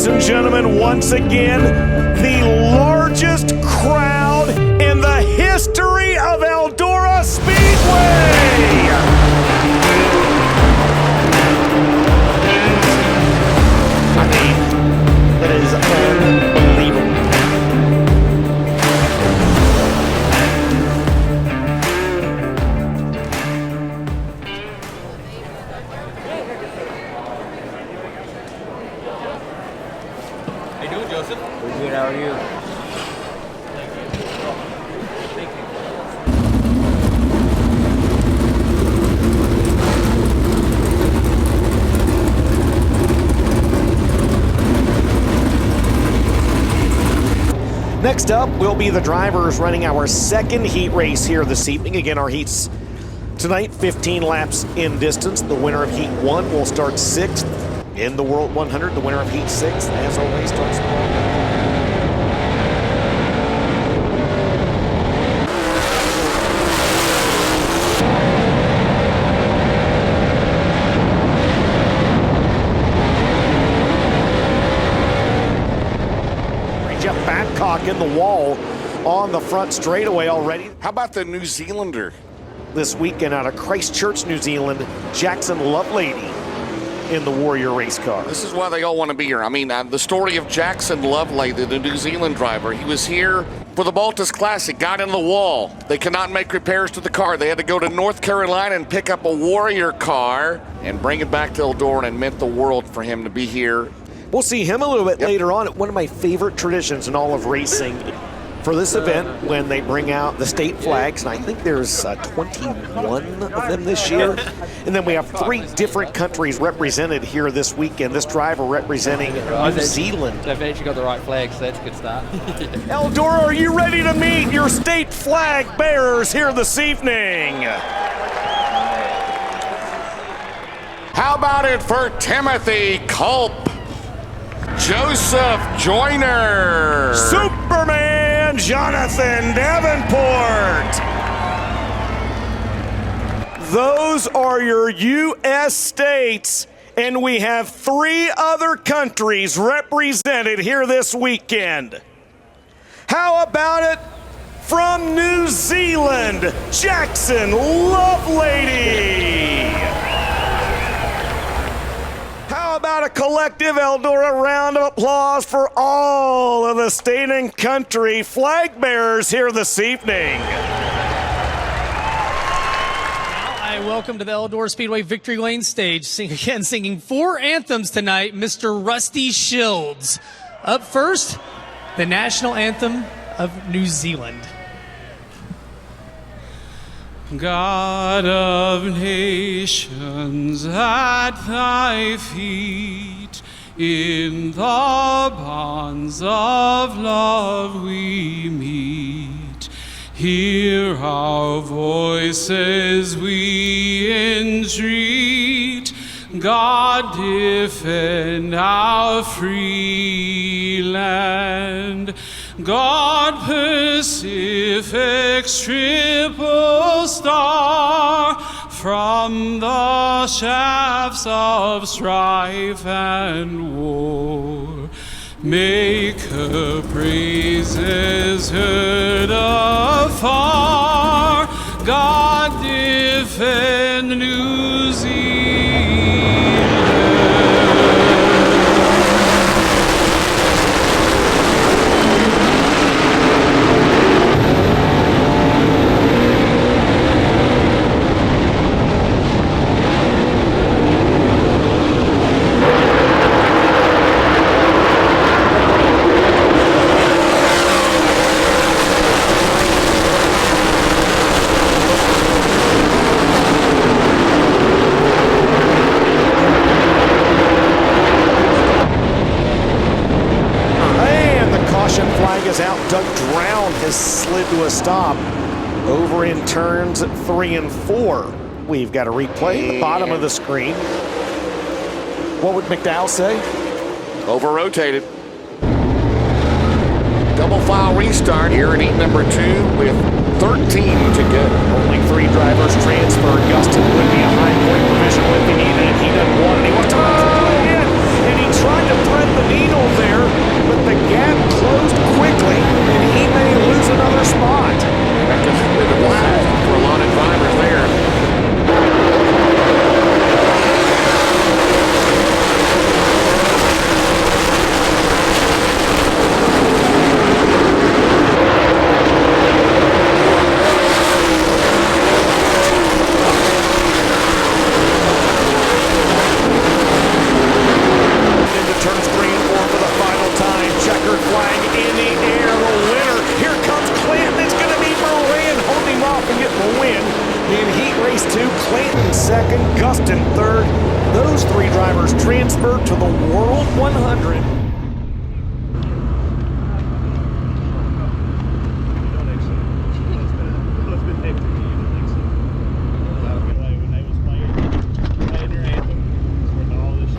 ladies and gentlemen, once again, the largest crowd in the history of Eldora Speedway. I mean, it is unbelievable. How you doing, Joseph? We're good, how are you? Thank you. Next up will be the drivers running our second heat race here this evening. Again, our heats tonight, 15 laps in distance. The winner of Heat 1 will start 6th in the World 100. The winner of Heat 6, as always, starts the World 100. In the wall on the front straightaway already. How about the New Zealander? This weekend out of Christchurch, New Zealand, Jackson Lovelady in the Warrior race car. This is why they all want to be here. I mean, the story of Jackson Lovelady, the New Zealand driver, he was here for the Baltus Classic, got in the wall. They could not make repairs to the car. They had to go to North Carolina and pick up a Warrior car and bring it back to Eldora, and it meant the world for him to be here. We'll see him a little bit later on. One of my favorite traditions in all of racing for this event, when they bring out the state flags, and I think there's 21 of them this year. And then we have 3 different countries represented here this weekend. This driver representing New Zealand. They've actually got the right flag, so that's a good start. Eldora, are you ready to meet your state flag bearers here this evening? How about it for Timothy Culp? Joseph Joyner. Superman Jonathan Davenport. Those are your U.S. states, and we have 3 other countries represented here this weekend. How about it from New Zealand, Jackson Lovelady? How about a collective Eldora round of applause for all of the state and country flag bearers here this evening? Hi, welcome to the Eldora Speedway Victory Lane stage. Singing 4 anthems tonight, Mr. Rusty Shields. Up first, the national anthem of New Zealand. God of nations, at thy feet, in the bonds of love we meet. Hear our voices, we entreat. God, defend our free land. God, Pacific's triple star, from the shafts of strife and war, make her praises heard afar. God, defend New Zealand. Out. Doug Drown has slid to a stop over in turns 3 and 4. We've got a replay at the bottom of the screen. What would McDowell say? Over-rotated. Double file restart here in heat number 2 with 13 to go. Only 3 drivers transferred. Gustin would be a high point provisional if he needed it. He doesn't want it. He wants to throw it in, and he tried to thread the needle there. race 2, Clayton second, Gustin third. Those 3 drivers transferred to the World 100.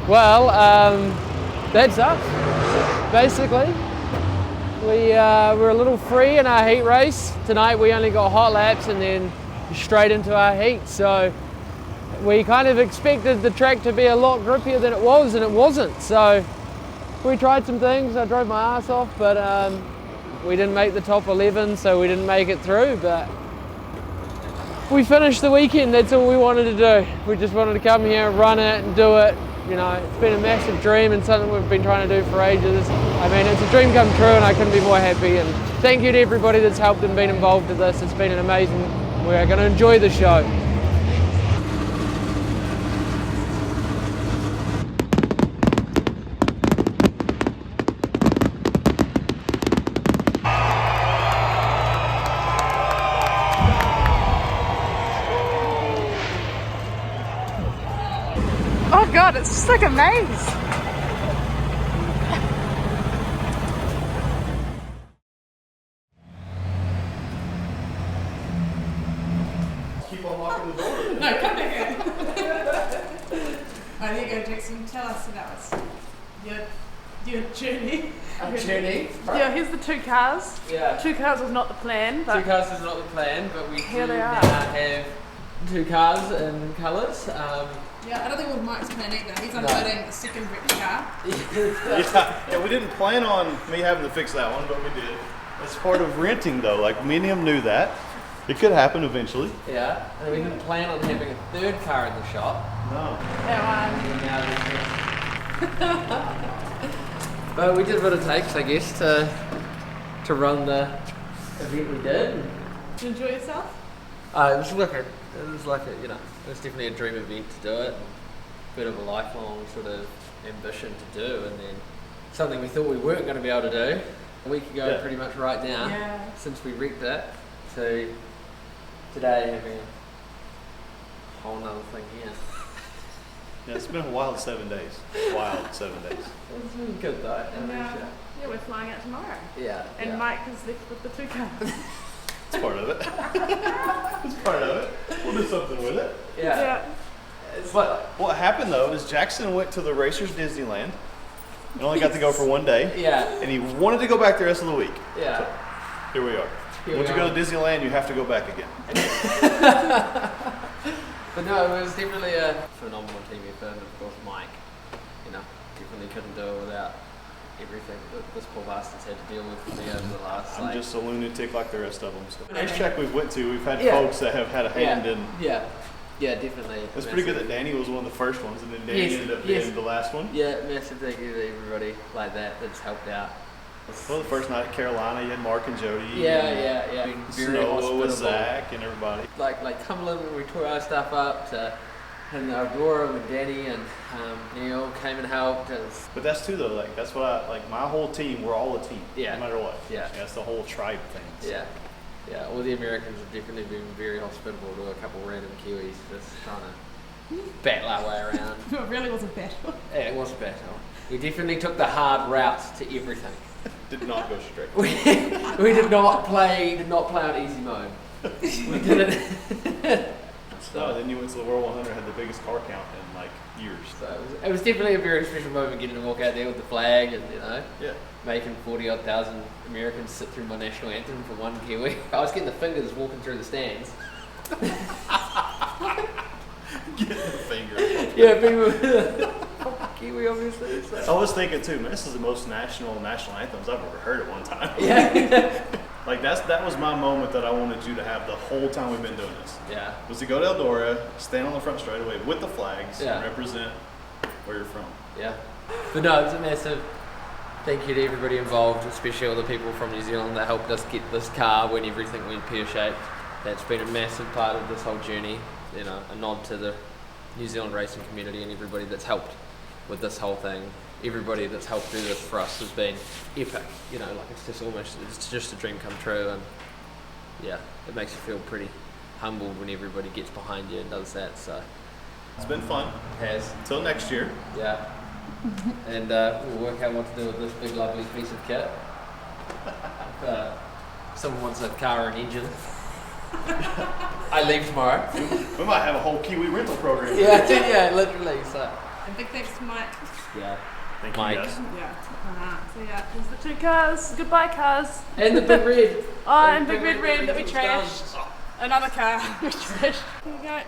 Well, that's us, basically. We're a little free in our heat race. Tonight we only got hot laps and then straight into our heat. So we kind of expected the track to be a lot grippier than it was, and it wasn't. So we tried some things. I drove my ass off, but we didn't make the top 11, so we didn't make it through. But we finished the weekend. That's all we wanted to do. We just wanted to come here, run it, and do it. You know, it's been a massive dream and something we've been trying to do for ages. I mean, it's a dream come true, and I couldn't be more happy. And thank you to everybody that's helped and been involved with this. It's been an amazing. We're going to enjoy the show. Oh God, it's just like a maze. Keep on locking the door. No, come back in. Oh, there you go, Jackson. Tell us about your journey. Our journey? Yeah, here's the 2 cars. Yeah. 2 cars was not the plan, but 2 cars is not the plan, but we Here do they are. now have 2 cars in colours. yeah, I don't think it was Mike's plan either. He's unloading a second wrecked car. Yeah, we didn't plan on me having to fix that one, but we did. It's part of renting, though. Like, me and him knew that. It could happen eventually. Yeah, and we didn't plan on having a 3rd car in the shop. No. That But we did what it takes, I guess, to run the event we did. one. Did you enjoy yourself? It was like a, you know, it was definitely a dream event to do it. A bit of a lifelong sort of ambition to do, and then something we thought we weren't going to be able to do a week ago, Yeah. pretty much right now, Yeah. since we wrecked it. So today having a whole nother thing here. Yeah, it's been a wild 7 days. Wild 7 days. It's been good though. And yeah, we're flying out tomorrow. Yeah. And yeah. Mike is left with the 2 cars. It's part of it. It's part of it. We'll do something with it. Yeah. It's like, What happened, though, is Jackson went to the Racers Disneyland and only got to go for 1 day. yeah, And he wanted to go back the rest of the week. yeah. Here we are. Here Once we you are. go to Disneyland, you have to go back again. But no, it was definitely a phenomenal team effort, and of course Mike, you know, definitely couldn't do it without everything that this poor bastard's had to deal with me over the last, I'm like, just a lunatic like the rest of them. So. Racetrack we've went to, we've had Yeah. folks that have had a hand in. yeah, definitely. It's pretty good that Danny was one of the first ones, and then Danny Yes, ended up yes. being the last one. Yeah, massive thank you to everybody like that that's helped out. Well, the first night at Carolina, you had Mark and Jody. Yeah, and Been very Snow hospitable. with Zach and everybody. Like Cumberland when we tore our stuff up, to and Eldora with Danny and Neil came and helped us. But that's too though. Like that's what I like. My whole team, we're all a team. Yeah. No matter what. Yeah. That's the whole tribe thing. So. Yeah, all the Americans have definitely been very hospitable to a couple random Kiwis just trying to battle our way around. It really was a battle. Yeah, it was a battle. We definitely took the hard route to everything. Did not go straight. We did not play on easy mode. We did it. So then you went to the World 100, had the biggest car count in like years. So it was definitely a very special moment getting to walk out there with the flag and, you know, Yeah. making 40-odd thousand Americans sit through my national anthem for one Kiwi. I was getting the fingers walking through the stands. Getting the finger. Yeah, people. Kiwi, obviously. So. I was thinking too, man, this is the most national anthems I've ever heard at one time. Yeah. Like that was my moment that I wanted you to have the whole time we've been doing this. Yeah. Was to go to Eldora, stand on the front straightaway with the flags, Yeah. and represent where you're from. Yeah. But no, it's a massive thank you to everybody involved, especially all the people from New Zealand that helped us get this car when everything went pear-shaped. That's been a massive part of this whole journey. You know, a nod to the New Zealand racing community and everybody that's helped with this whole thing. Everybody that's helped do this for us has been epic. You know, like it's just a dream come true, and yeah, it makes you feel pretty humbled when everybody gets behind you and does that. So It's been fun. it has, Until next year. yeah. And we'll work out what to do with this big lovely piece of kit. Someone wants a car and engine. I leave tomorrow. We might have a whole Kiwi rental program. Yeah, literally. So And big thanks to Mike. yeah, Thank Mike. you guys. Yeah. So yeah, there's the 2 cars. Goodbye cars. And the big red. Oh, and big red that we trashed. Another car we trashed. Here we go.